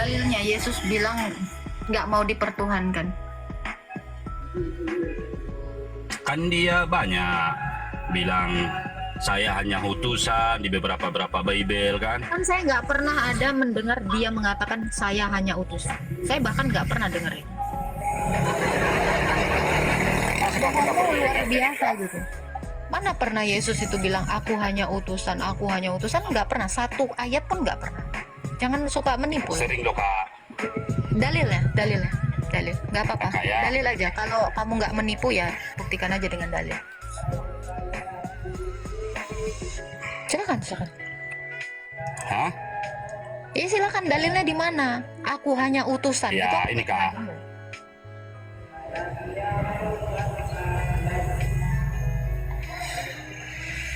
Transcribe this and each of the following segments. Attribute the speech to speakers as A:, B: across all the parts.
A: dalilnya Yesus bilang nggak mau dipertuhankan?
B: Kan dia banyak bilang saya hanya utusan di beberapa Bible kan.
A: Kan saya nggak pernah ada mendengar dia mengatakan saya hanya utusan. Saya bahkan nggak pernah dengar itu. Ngomong luar biasa gitu. Mana pernah Yesus itu bilang aku hanya utusan, nggak pernah. Satu ayat pun nggak pernah. Jangan suka menipu.
B: Sering loh kak.
A: Dalil, nggak apa-apa.
B: Kayak-
A: Dalil aja. Kalau kamu nggak menipu ya buktikan aja dengan dalil. Silakan.
B: Hah?
A: Ya silakan, dalilnya di mana? Aku hanya utusan.
B: Ya,
A: Itu apa
B: ini, Kak.
A: kamu?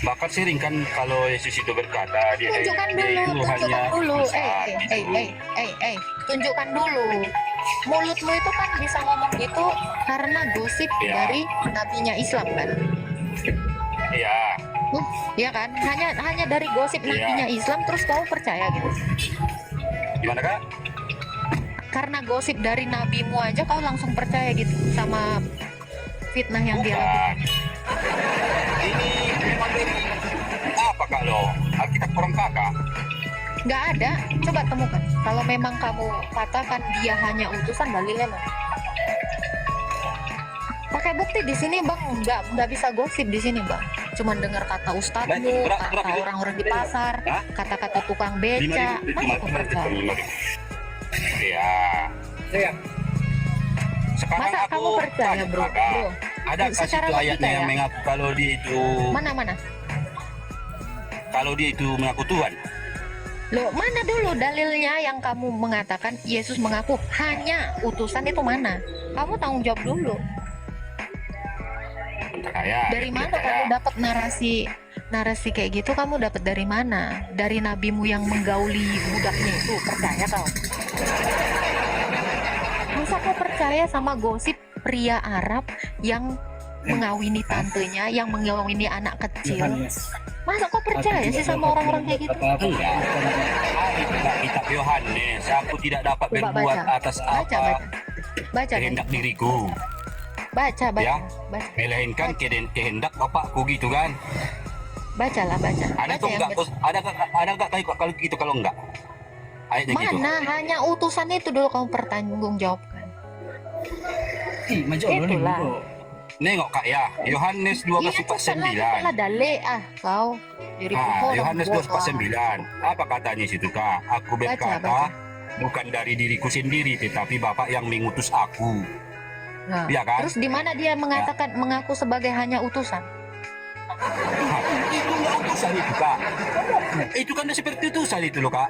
B: Bahkan sering kan kalau Yesus itu berkata dia
A: Tunjukkan
B: itu
A: dulu.
B: hanya utusan gitu.
A: Tunjukkan dulu. Mulutmu itu kan bisa ngomong gitu karena gosip
B: Ya.
A: dari nabinya Islam kan?
B: Iya.
A: Ya kan? Hanya dari gosip
B: Ya.
A: nabinya Islam terus kamu percaya gitu?
B: Gimana kak?
A: Karena gosip dari nabimu aja kau langsung percaya gitu sama fitnah yang dia lakukan?
B: Bukan. Ini memang dari apa kak lo? Alkitab orang kakak.
A: Nggak ada. Coba temukan. Kalau memang kamu katakan dia hanya utusan, dalilnya mana? Pakai bukti di sini bang. Nggak bisa gosip di sini bang. Cuman dengar kata ustadzmu,
B: Berapa
A: kata
B: itu?
A: orang-orang di pasar,
B: Hah?
A: kata-kata tukang beca. Mana aku percaya?
B: Iya. Sekarang
A: Masa
B: aku
A: kamu percaya
B: tanya,
A: bro?
B: Kakak,
A: Bro,
B: ada kasih
A: secara
B: itu ayatnya
A: logika
B: yang
A: ya.
B: mengaku kalau dia itu mengaku Tuhan.
A: Loh, mana dulu dalilnya yang kamu mengatakan Yesus mengaku hanya utusan itu mana? Kamu tanggung jawab dulu. Dari mana kamu dapat narasi kayak gitu? Kamu dapat dari mana? Dari nabimu yang menggauli budaknya itu, percaya kau? Masa kau percaya sama gosip pria Arab yang mengawini tantenya, yang mengawini anak kecil? Masa kau percaya sih sama orang-orang kayak gitu?
B: Enggak. Kitab Yohanes, aku tidak dapat
A: Coba
B: berbuat
A: baca.
B: atas
A: Baca.
B: apa
A: Baca.
B: kehendak diriku,
A: Baca.
B: ya, melainkan kehendak Bapakku gitu kan.
A: Bacalah, baca.
B: Ada
A: Baca
B: tuh
A: yang
B: enggak?
A: benar.
B: Ada enggak kalau gitu kalau enggak? Ayatnya gitu.
A: Mana hanya utusan itu dulu kamu pertanggungjawabkan. Itulah.
B: Nengok kak ya, Yohanes 12:49.
A: Lah dale kau diri
B: Yohanes 12:49. Apa katanya situ kak? Aku berkata
A: baca.
B: bukan dari diriku sendiri, tetapi Bapa yang mengutus aku.
A: Nah,
B: Iya kan?
A: terus di mana dia mengatakan mengaku sebagai hanya utusan?
B: Itu nggak utusan itu kak. Itu kan seperti utusan itu loh kak.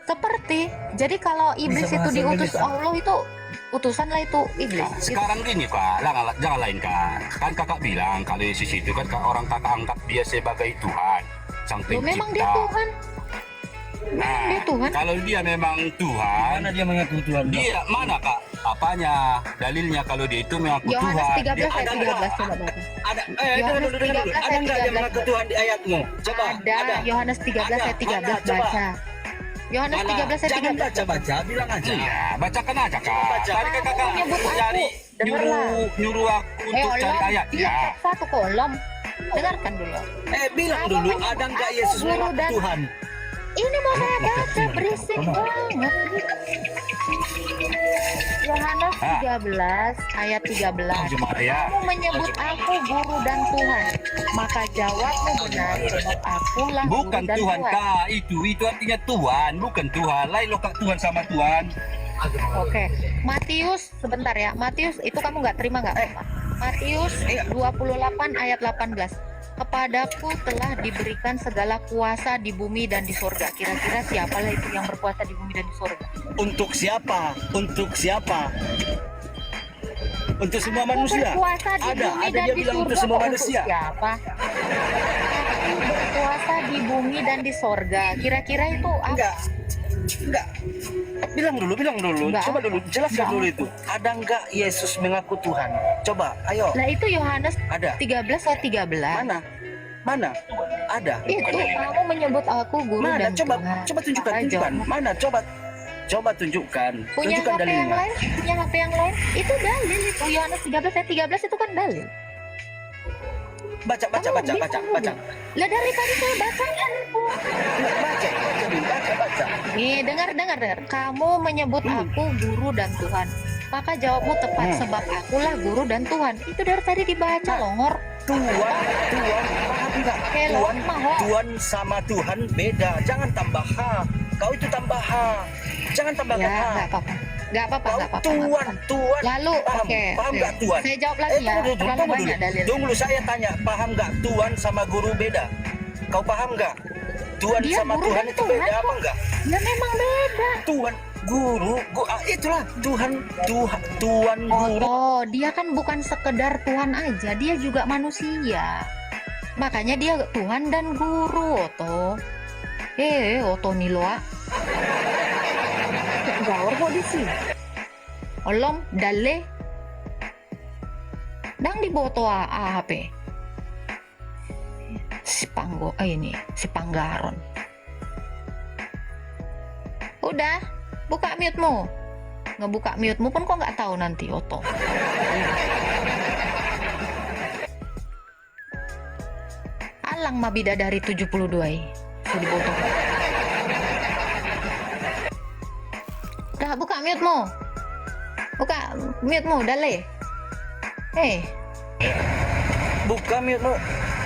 A: Seperti, jadi kalau iblis itu diutus Allah itu utusan lah itu iblis.
B: Nah,
A: Gitu.
B: sekarang gini kak, jangan lain kak. Kan kakak bilang kalau Yesus itu kan orang kakak anggap dia sebagai Tuhan, sang
A: Loh,
B: pencipta.
A: memang dia Tuhan.
B: Nah,
A: Dia Tuhan.
B: kalau dia memang Tuhan,
C: Mana dia mengaku Tuhan?
B: dia mana kak? Apanya? Dalilnya kalau dia itu mengaku
A: Yohanes
B: Tuhan.
A: 13
B: Dia
A: ayat
B: ada
A: 13 coba baca.
C: Ada,
A: Yohanes 13
C: dengar dulu. Ada
A: ayat
C: enggak dia
A: 13?
C: mengaku Tuhan di ayatmu? Coba.
A: Ada Yohanes 13 ayat 13
C: Coba.
A: baca. Yohanes 13 ayat
C: Jangan
A: 13.
C: baca-baca, bilang aja.
B: Iya, bacakan aja kak.
C: Baca.
B: Tadi kan kakak
A: Menyebut aku.
B: nyari
A: Dengarlah.
B: nyuruh aku untuk cari ayat.
A: Dia
B: Ya.
A: satu kolom. Dengarkan dulu.
C: Bilang
A: Aku
C: dulu,
A: menyebut
C: ada enggak
A: aku
C: Yesus
A: guru
C: mengaku
A: dan-
C: Tuhan?
A: Ini mau saya baca berisik banget. Yohanes 13 ayat 13.
B: Ya.
A: Kamu menyebut aku guru dan Tuhan, maka jawabmu benar sebab akulah
B: Bukan
A: guru dan
B: Tuhan kak, itu artinya Tuhan, bukan Tuhan. Lain loh kak, Tuhan sama Tuhan.
A: Oke, Matius sebentar ya. Matius itu kamu nggak terima nggak? Matius 28 ayat 18. Kepadaku telah diberikan segala kuasa di bumi dan di sorga. Kira-kira siapalah itu yang berkuasa di bumi dan di sorga?
C: Untuk siapa? Untuk siapa? Untuk semua
A: Aku
C: manusia?
A: berkuasa di
C: Ada
A: bumi dan
C: dia
A: di
C: bilang
A: surga.
C: untuk semua
A: Kok
C: manusia.
A: siapa? Aku berkuasa di bumi dan di sorga. Kira-kira itu apa?
C: Enggak. Bilang dulu.
A: Enggak.
C: Coba dulu, jelaskan
A: Enggak.
C: dulu itu. Ada enggak Yesus mengaku Tuhan? Coba, ayo.
A: Nah itu Yohanes
C: Ada.
A: 13 ayat 13.
C: Mana? Ada.
A: Itu kamu menyebut aku guru
C: Mana?
A: dan
C: Coba
A: Tuhan.
C: tunjukkan.
A: Maka jawab-
C: Mana? Coba. Coba tunjukkan.
A: Punya
C: Tunjukkan
A: HP yang
C: dalilnya.
A: lain? Punya HP yang lain? Itu dalil itu. Yohanes 13 ayat 13 itu kan dalil.
C: Baca.
A: Lah dari tadi saya bacakan itu.
C: Baca.
A: Nih, dengar. Kamu menyebut aku guru dan Tuhan. Maka jawabmu tepat sebab akulah guru dan Tuhan. Itu dari tadi dibaca longor.
C: Tuhan, paham nggak?
A: Hello,
C: Tuhan,
A: Maho.
C: Tuhan sama Tuhan beda. Jangan tambah H. Kau itu tambah H. Jangan tambahkan
A: Ya,
C: H.
A: nggak apa-apa.
C: Tuhan.
A: Lalu,
C: Paham,
A: oke.
C: paham nggak Tuhan?
A: Saya jawab lagi ya. Terlalu banyak dalil.
C: Tunggu dulu, saya tanya, paham nggak Tuhan sama guru beda? Kau paham nggak? Tuhan
A: Dia
C: sama
A: guru
C: Tuhan
A: dan
C: itu
A: Tuhan
C: beda
A: kok.
C: apa enggak?
A: Ya memang beda.
C: Tuhan, guru, itulah Tuhan, guru.
A: Oh, dia kan bukan sekedar Tuhan aja, dia juga manusia. Makanya dia Tuhan dan guru, Oto. Oto Niloa. Gawar kok di sini. Olom, dale. Dang di boto HP. Si Panggaron. Udah, buka mute-mu. Ngebuka mute-mu pun kok nggak tahu nanti, Oto. Alang mah bidadari 72 sudah dibotong. Dah buka mute-mu. Buka mute-mu, dale.
C: Buka mute lo.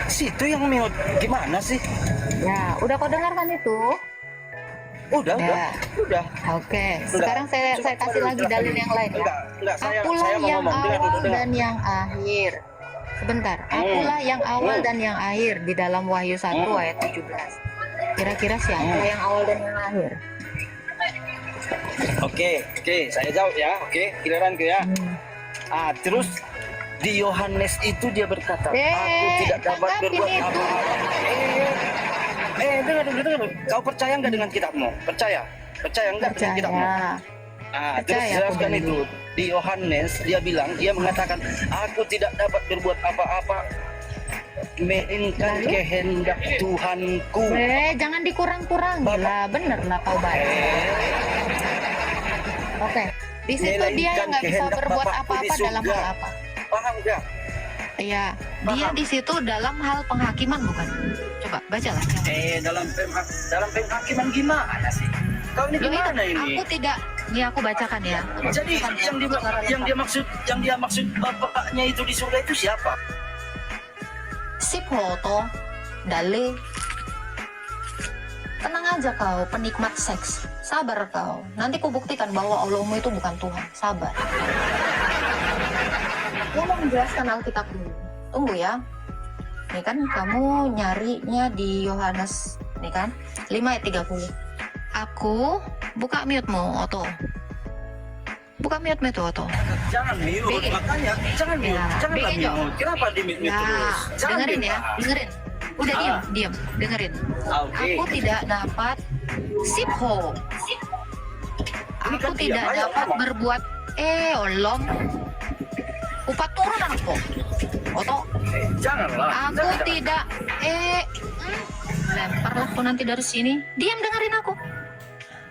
C: Situ yang mute. Gimana sih?
A: Ya, udah kau dengarkan itu?
C: Udah.
A: Oke, sekarang saya kasih lagi dalil yang lain ya.
C: Enggak,
A: Akulah
C: saya mau
A: yang
C: ngomong.
A: awal
C: Dengar.
A: dan yang akhir. Sebentar, akulah yang awal dan yang akhir di dalam Wahyu 1 ayat 17. Kira-kira siapa yang awal dan yang akhir?
C: Oke, saya jawab ya. Oke, giliranku ya. Terus di Yohanes itu dia berkata, aku tidak dapat
A: tanggapin
C: berbuat
A: itu.
C: apa-apa. Dengar. Kau percaya nggak dengan kitabmu? Percaya nggak dengan kitabmu?
A: Percaya.
C: Terus
A: Percaya,
C: jelaskan
A: aku
C: itu. Di Yohanes dia mengatakan, aku tidak dapat berbuat apa-apa melainkan
A: Lalu?
C: kehendak Tuhanku.
A: Jangan dikurang-kurangi lah, bener lah kau baca. Oke, di situ dia yang nggak bisa
C: Kehendak
A: berbuat
C: Bapakku di
A: apa-apa dalam
C: surga.
A: hal apa?
C: Paham nggak?
A: Iya, dia
C: Paham.
A: di situ dalam hal penghakiman bukan? Coba bacalah.
C: Dalam penghakiman gimana sih? Kau ini
A: Loh,
C: gimana
A: itu,
C: ini?
A: aku tidak, ya aku bacakan ya.
C: Jadi yang dia maksud bapaknya itu di surga itu siapa?
A: Sip Hoto, Dale. Tenang aja kau, penikmat seks. Sabar kau. Nanti ku buktikan bahwa Allahmu itu bukan Tuhan. Sabar. Aku mau menjelaskan Alkitab dulu. Tunggu ya. Nih kan kamu nyarinya di Yohanes, nih kan? 5 ayat 30. Aku buka mute-mu, Oto. Buka mute-mu itu, Oto.
C: Jangan mute,
A: Bege.
C: makanya jangan mute,
A: Ya,
C: janganlah
A: Bege, Jo.
C: mute. Kenapa di mute
A: Ya,
C: terus? Jangan
A: dengerin
C: mute,
A: ya,
C: Pak.
A: dengerin. Udah diam, dengerin.
C: Oke.
A: Aku tidak dapat sipho.
C: Ini
A: Aku
C: kan
A: tidak
C: diam aja,
A: dapat
C: Mama.
A: berbuat olom. Upat turun anakku. Oto,
C: Janganlah.
A: aku tidak lemparlah aku nanti dari sini. Diam, dengerin aku.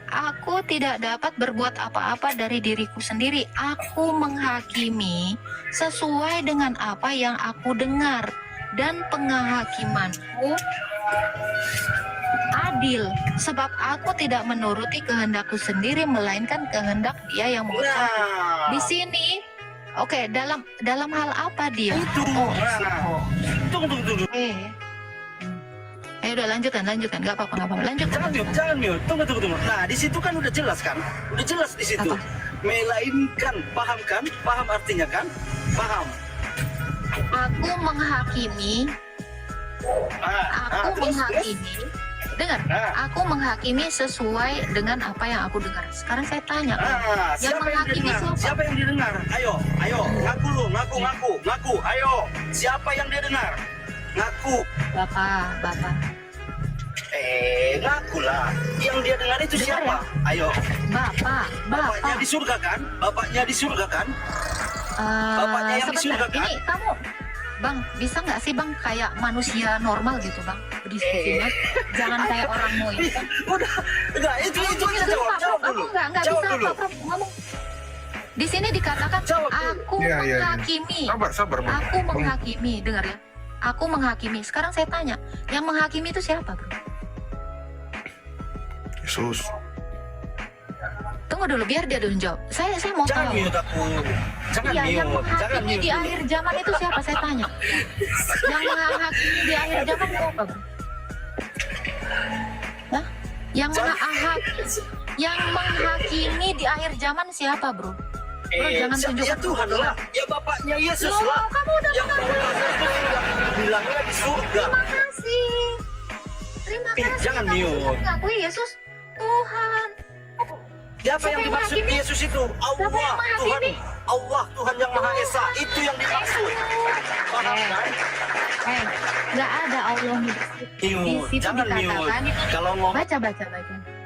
A: Aku tidak dapat berbuat apa-apa dari diriku sendiri. Aku menghakimi sesuai dengan apa yang aku dengar, dan penghakimanku adil, sebab aku tidak menuruti kehendakku sendiri, melainkan kehendak Dia yang mengutusku.
C: Nah,
A: Di sini, oke, dalam hal apa dia?
C: itu. Tunggu.
A: Udah lanjutkan, nggak apa-apa, lanjutkan.
C: Jangan mute. Tunggu. Nah, di situ kan udah jelas kan? Udah jelas di situ.
A: Apa?
C: Melainkan, paham kan? Paham artinya kan? Paham.
A: Aku menghakimi,
C: Terus.
A: dengar, aku menghakimi sesuai dengan apa yang aku dengar. Sekarang saya tanya, yang
C: Siapa yang
A: menghakimi
C: didengar?
A: siapa?
C: Siapa yang didengar? Ayo, ngaku lu, ngaku. Ayo, siapa yang dia dengar? Ngaku.
A: Bapak.
C: Ngaku lah. Yang dia dengar itu
A: Dengar
C: siapa? Ayo. Bapaknya
A: Bapak.
C: di surga kan? Bapaknya di surga kan? Bapaknya yang di surga kan?
A: Ini kamu, Bang, bisa nggak sih Bang kayak manusia normal gitu Bang berdiskusinya? Jangan kayak orang mau ini.
C: Udah, enggak, itu kita jawab dulu.
A: Aku nggak
C: dulu.
A: Prof, ngomong. Di sini dikatakan
C: Jawab dulu.
A: aku
D: Iya, iya, iya.
A: menghakimi.
D: Sabar, Bang.
A: Aku menghakimi, dengar ya. Aku menghakimi. Sekarang saya tanya, yang menghakimi itu siapa, bro?
D: Yesus.
A: Tunggu dulu, biar dia dulu jawab. Saya mau
C: Jangan
A: tahu.
C: mute aku. Jangan
A: Iya, yang
C: mute. Jangan
A: menghakimi di
C: mute.
A: akhir zaman itu siapa? Saya tanya. Yang menghakimi di akhir zaman itu apa, bro? Hah? Yang menghakimi di akhir zaman siapa, bro? Bro, jangan tunjukkan
C: ya Tuhan lah, ya Bapaknya Yesus
A: Loh,
C: lah.
A: kamu udah
C: Yang bilangnya di surga.
A: Terima kasih. Terima
C: Eh,
A: kasih.
C: jangan
A: Kamu
C: mute.
A: sudah mengakui Yesus Tuhan.
C: Siapa
A: Siapa
C: yang
A: yang
C: dimaksud
A: menghakimi?
C: Yesus itu? Allah,
A: Siapa yang
C: Tuhan.
A: menghakimi?
C: Allah, Tuhan yang Maha Esa. Itu yang dimaksud. Paham kan?
A: Nggak ada Allah di situ. Di
C: Mute.
A: situ
C: Jangan
A: dikatakan.
C: mute. Kalau ngomong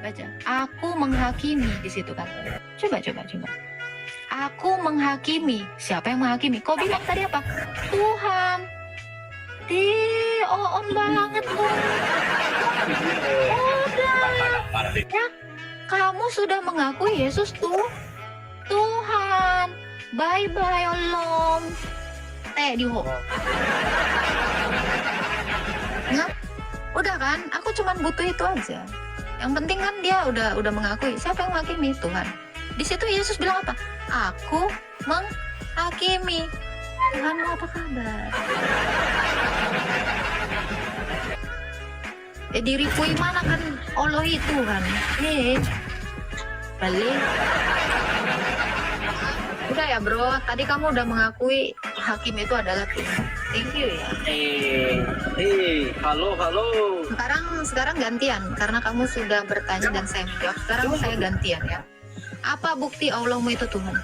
A: Baca. Aku menghakimi di situ kan. Coba. Aku menghakimi. Siapa yang menghakimi? Kau bilang tadi apa? Tuhan. On banget lu. Udah. Ya, kamu sudah mengakui Yesus Tuhan. Bye Allah. Diho. Nah, udah kan? Aku cuman butuh itu aja. Yang penting kan dia udah mengakui. Siapa yang menghakimi? Tuhan. Di situ Yesus bilang apa? Aku menghakimi. Tuhanmu apa kabar? Diriku mana kan Allah itu kan? Balik. Udah ya bro, tadi kamu udah mengakui hakim itu adalah Tuhan. Thank you ya.
C: Halo.
A: Sekarang gantian karena kamu sudah bertanya dan saya menjawab. Sekarang saya gantian ya. Apa bukti Allahmu itu Tuhan?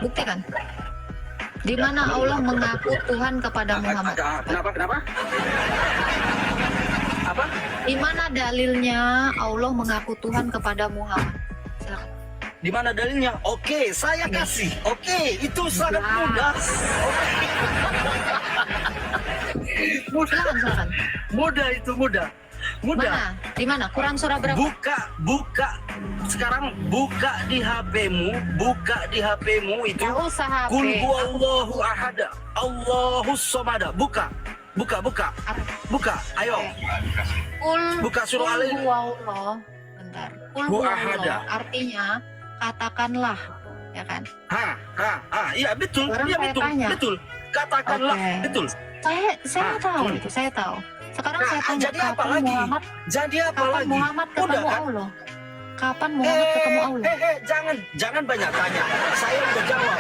A: Buktikan. Di mana Allah mengaku Tuhan kepada Muhammad?
C: Kenapa? Apa?
A: Di mana dalilnya Allah mengaku Tuhan kepada Muhammad? Silakan.
C: Di mana dalilnya? Oke, saya kasih. Oke, itu sangat mudah.
A: Silakan.
C: Mudah itu mudah.
A: Mana? Di mana? Quran surah berapa?
C: Buka. Sekarang buka di HP-mu itu.
A: Gak usah HP.
C: Kul huwallahu ahad, Allahus samad. Buka. Ayo. Buka surah Al.
A: Huwallah. Bentar. Kul huwallah artinya katakanlah, ya kan?
C: Iya betul.
A: Sekarang saya tanya.
C: Betul. Katakanlah,
A: Oke.
C: betul.
A: Saya tahu itu, saya tahu. Sekarang saya tanya,
C: jadi apa
A: kapan
C: lagi?
A: Muhammad
C: Jadi apa
A: kapan
C: lagi?
A: Muhammad ketemu
C: kan?
A: Allah? Kapan Muhammad ketemu Allah?
C: Jangan banyak tanya. Saya udah jawab.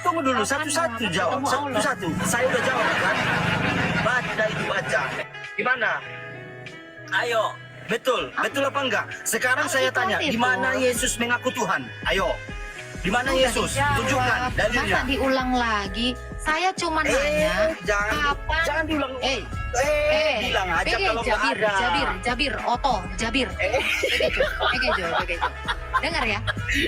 C: Tunggu dulu,
A: Kapan
C: satu-satu
A: Muhammad
C: jawab.
A: ketemu Allah?
C: Satu-satu. Saya udah jawab kan? Baca. Gimana? Ayo. Betul apa enggak? Sekarang
A: Ah,
C: saya
A: itu
C: tanya,
A: itu.
C: di mana Yesus mengaku Tuhan? Ayo. Di mana
A: Udah
C: Yesus?
A: dijawab.
C: Tunjukkan dalilnya.
A: Masa diulang lagi? Saya cuma nanya kapan?
C: Jangan diulang. Bilang aja
A: PG,
C: kalau nggak
A: Jabir,
C: ada.
A: Oto, Jabir. Begitu. Dengar ya.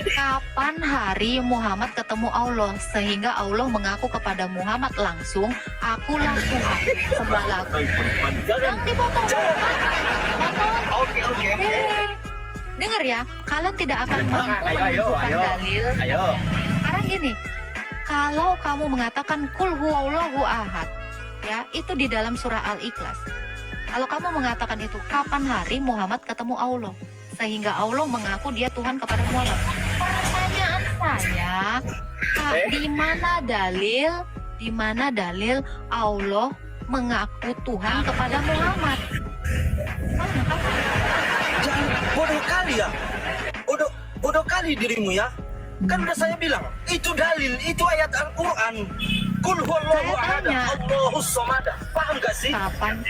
A: Kapan hari Muhammad ketemu Allah sehingga Allah mengaku kepada Muhammad langsung, akulah Tuhan sembahlah aku. Yang dipotong.
C: Oke.
A: Dengar ya, kalian tidak akan mampu
C: Ayo.
A: menunjukkan dalil.
C: Ayo.
A: Sekarang gini, kalau kamu mengatakan kul huwallahu ahad, ya itu di dalam surah Al-Ikhlas. Kalau kamu mengatakan itu, kapan hari Muhammad ketemu Allah sehingga Allah mengaku dia Tuhan kepada Muhammad? Pertanyaan saya, di mana dalil Allah mengaku Tuhan kepada Muhammad? Mana kan?
C: Jangan bodoh kali ya. Bodoh kali dirimu ya. Kan udah saya bilang, itu dalil, itu ayat Al-Quran. Kul huwallahu
A: Saya
C: ahad,
A: tanya.
C: Allahus samad. Paham gak sih?
A: Kapan?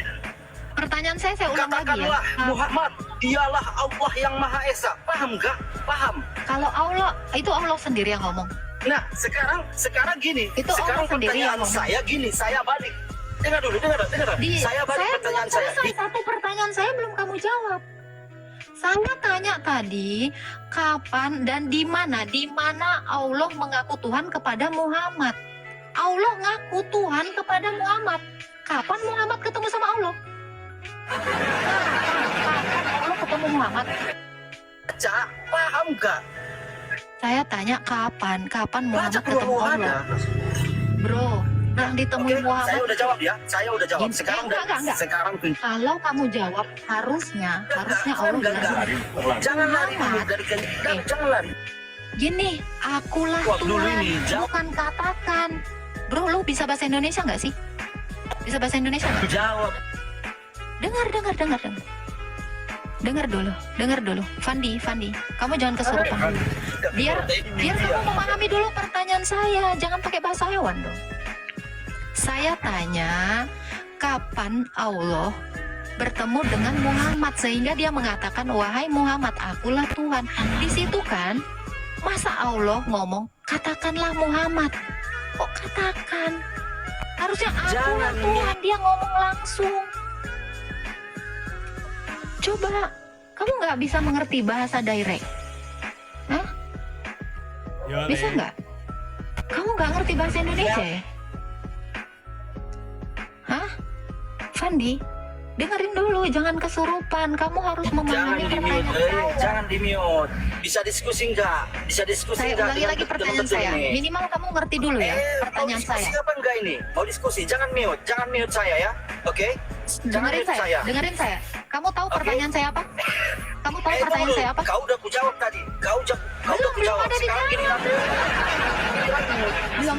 A: Pertanyaan saya ulang lagi ya.
C: Katakanlah Muhammad, dialah Allah yang Maha Esa. Paham gak? Paham.
A: Kalau Allah, itu Allah sendiri yang ngomong.
C: Nah, sekarang gini.
A: Itu
C: sekarang
A: Allah sendiri yang
C: pertanyaan
A: ngomong.
C: saya gini, saya balik. Dengar dulu. Saya balik pertanyaan
A: belum
C: saya.
A: selesai. Satu pertanyaan saya belum kamu jawab. Saya tanya tadi, kapan dan di mana Allah mengaku Tuhan kepada Muhammad? Allah ngaku Tuhan kepada Muhammad. Kapan Muhammad ketemu sama Allah? Kapan Allah ketemu kamu Muhammad?
C: Baca, paham gak?
A: Saya tanya kapan
C: Baca
A: Muhammad
C: keluar
A: ketemu Allah?
C: ada.
A: Bro, yang ditemui
C: Oke,
A: Muhammad.
C: saya udah jawab ya. Saya udah jawab.
A: Gini,
C: Sekarang
A: enggak.
C: sekarang tuh.
A: Kalau kamu jawab harusnya Allah
C: Enggak.
A: bilang,
C: Jangan lari dulu
A: Muhammad.
C: dari jangan lari.
A: gini, akulah
C: Waktu dulu
A: Tuhan,
C: ini, jawab.
A: bukan katakan. Bro, lu bisa bahasa Indonesia nggak sih? Bisa bahasa Indonesia nggak?
C: Jawab.
A: Dengar. Dengar dulu. Fandi, kamu jangan kesurupan dulu. Biar kamu memahami dulu pertanyaan saya, jangan pakai bahasa hewan dong. Saya tanya, kapan Allah bertemu dengan Muhammad sehingga dia mengatakan, wahai Muhammad, akulah Tuhan. Di situ kan, masa Allah ngomong, katakanlah Muhammad. Kok katakan? Harusnya akulah
C: Jangan.
A: Tuhan, dia ngomong langsung. Coba, kamu nggak bisa mengerti bahasa direct? Hah? Bisa nggak? Kamu nggak ngerti bahasa Indonesia ya? Hah? Fandi, dengerin dulu, jangan kesurupan. Kamu harus
C: Jangan
A: memahami
C: di-mute.
A: pertanyaan saya.
C: Jangan di-mute. Bisa diskusi enggak? Bisa diskusi
A: Saya
C: enggak?
A: ulangi lagi pertanyaan saya. Minimal kamu ngerti dulu ya pertanyaan
C: mau diskusi
A: saya.
C: apa enggak ini? Mau diskusi, jangan mute saya ya. Oke? Jangan
A: Dengerin
C: mute
A: saya. Dengerin saya. Kamu tahu
C: Oke.
A: pertanyaan saya apa? Kamu tahu pertanyaan
C: tunggu.
A: saya apa?
C: Kau udah kujawab tadi. Kau udah
A: Belum
C: kujawab.
A: ada
C: Sekarang gini
A: dijawab.
C: lah.
A: Belum.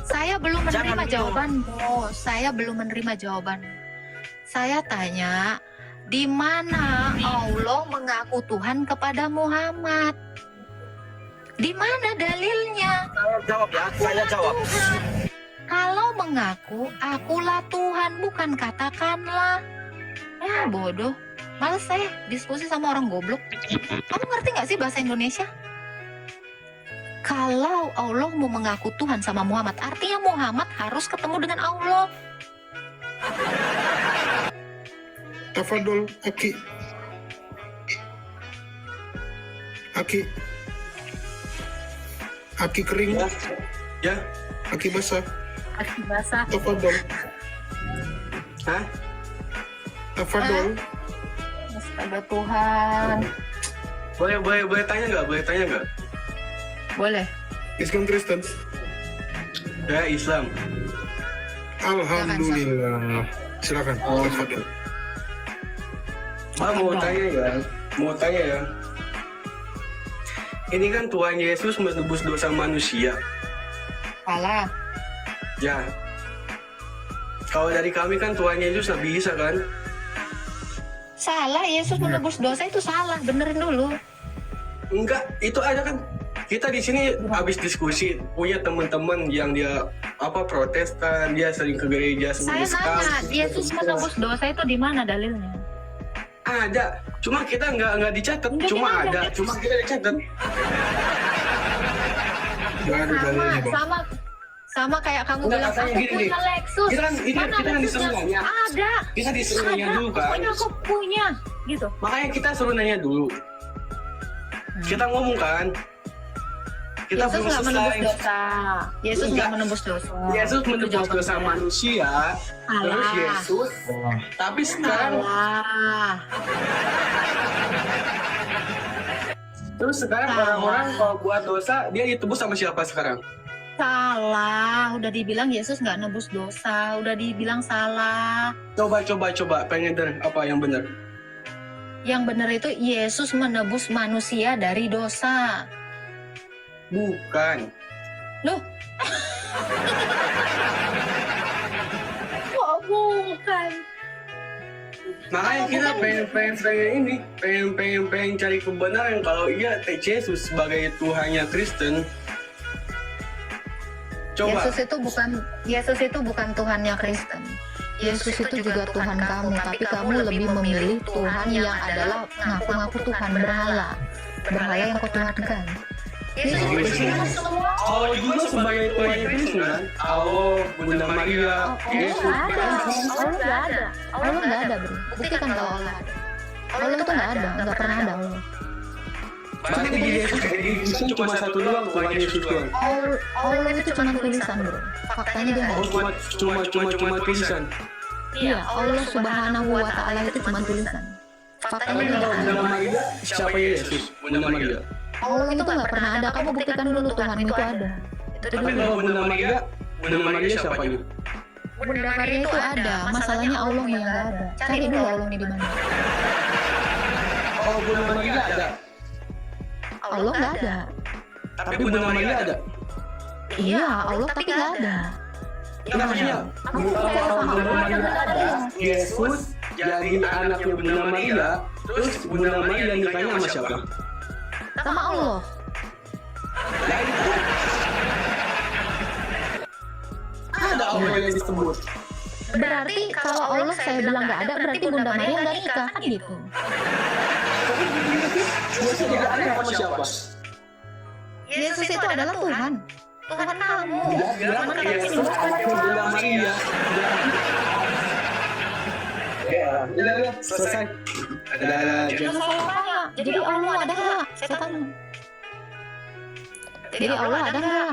A: Saya belum
C: Jangan
A: menerima
C: minum.
A: jawabanmu. Saya belum menerima jawaban. Saya tanya, di mana Allah mengaku Tuhan kepada Muhammad? Di mana dalilnya?
C: Saya jawab ya. Saya jawab.
A: Tuhan. Kalau mengaku, akulah Tuhan, bukan katakanlah. Ya bodoh. Males saya diskusi sama orang goblok. Kamu ngerti nggak sih bahasa Indonesia? Kalau Allah mau mengaku Tuhan sama Muhammad, artinya Muhammad harus ketemu dengan Allah.
D: Tafadol, Aki. Aki kering,
E: Ya,
D: Aki basah.
A: Aki basah.
D: Tafadol,
E: hah?
D: Tafadol.
A: Astaga Tuhan.
E: Boleh tanya nggak?
A: Boleh.
D: Islam Kristen.
E: Ya, Islam.
D: Alhamdulillah. Silakan. Tafadol.
E: Mau tanya ya. Ini kan Tuhan Yesus menebus dosa manusia.
A: Salah.
E: Ya. Kalau dari kami kan Tuhan Yesus nggak bisa kan?
A: Salah, Yesus menebus dosa itu salah. Benerin dulu.
E: Enggak, itu aja kan. Kita di sini habis diskusi punya teman-teman yang dia Protestan, dia sering ke gereja
A: Saya
E: semua
A: nanya, Yesus menebus dosa itu di mana dalilnya?
E: Ada, cuma kita nggak dicatat,
A: Nggak
E: cuma
A: ada.
E: ada, cuma kita dicatat.
D: Gak ada dalilnya, Bang.
A: Sama kayak kamu
E: Enggak,
A: bilang,
E: katanya
A: aku
E: gini
A: punya
E: nih.
A: Lexus.
E: Kita kan
A: Lexusnya?
E: disuruh nanya.
A: Ada.
E: Kita disuruh nanya dulu kan.
A: Pokoknya aku punya. Gitu.
E: Makanya kita suruh nanya dulu. Kita ngomong kan. Kita
A: Yesus
E: belum
A: nggak menebus
E: selesai.
A: dosa. Yesus
E: Enggak.
A: nggak menebus dosa.
E: Yesus
A: Itu
E: menebus
A: jawaban
E: dosa
A: saya.
E: manusia. Terus
A: Salah.
E: Yesus. Tapi sekarang
A: Salah. Salah.
E: orang-orang kalau buat dosa dia ditebus sama siapa sekarang?
A: Salah. Udah dibilang Yesus nggak nebus dosa. Udah dibilang salah.
E: Coba pengen denger apa yang benar.
A: Yang benar itu Yesus menebus manusia dari dosa.
E: Bukan.
A: Loh? Kok bukan?
E: Makanya kita pengen cari kebenaran kalau iya Yesus sebagai Tuhannya Kristen. Coba.
A: Yesus itu bukan Tuhannya Kristen. Yesus itu juga Tuhan kamu, tapi kamu lebih memilih Tuhan yang adalah ngaku-ngaku Tuhan berhala. Berhala yang kau tuhankan. Yesus itu semua.
E: Allah juga sebagai Tuhannya Kristen. Allah, Bunda Maria, Yesus.
A: Allah nggak ada. Allah nggak ada, bro. Buktikan kalau Allah ada. Allah itu nggak ada, nggak pernah ada Allah.
E: Berarti di Yesus cuma satu doang Tuhan Yesus doang.
A: Allah itu cuma tulisan, bro. Faktanya dia nggak ada.
E: Cuma tulisan.
A: Iya, Allah Subhanahu wa Ta'ala itu cuma tulisan. Faktanya
E: Tapi kalau
A: tidak
E: Bunda
A: ada.
E: Maria, siapa Yesus? Bunda Maria.
A: Allah itu nggak pernah ada. Kamu buktikan dulu Tuhan itu ada. Itu
E: Tapi
A: dulu.
E: kalau Bunda Maria siapa ini?
A: Bunda Maria itu ada. Masalahnya Allah yang nggak ada. Cari dulu Allahnya di mana.
E: Oh, Bunda Maria ada.
A: Allah nggak ada.
E: Tapi Bunda Maria ada.
A: Iya, Allah tapi nggak ada.
E: Ya, maksudnya,
A: Aku percaya sama Allah yang nggak ada.
E: Yesus jadi anaknya Bunda Maria, terus Bunda Maria nikahnya sama siapa?
A: Sama Allah.
E: Nah itu ada Allah yang disebut.
A: Berarti kalau Allah saya bilang nggak ada, berarti Bunda Maria nggak nikah kan gitu.
E: Yesus jadi anak sama siapa?
A: Yesus itu adalah Tuhan. Tuhan kamu.
E: Bilang Yesus anaknya Bunda Maria. Ya, udah selesai. Ada
A: Yang saya tanya, jadi Allah ada nggak? Saya tanya. Jadi Allah ada nggak?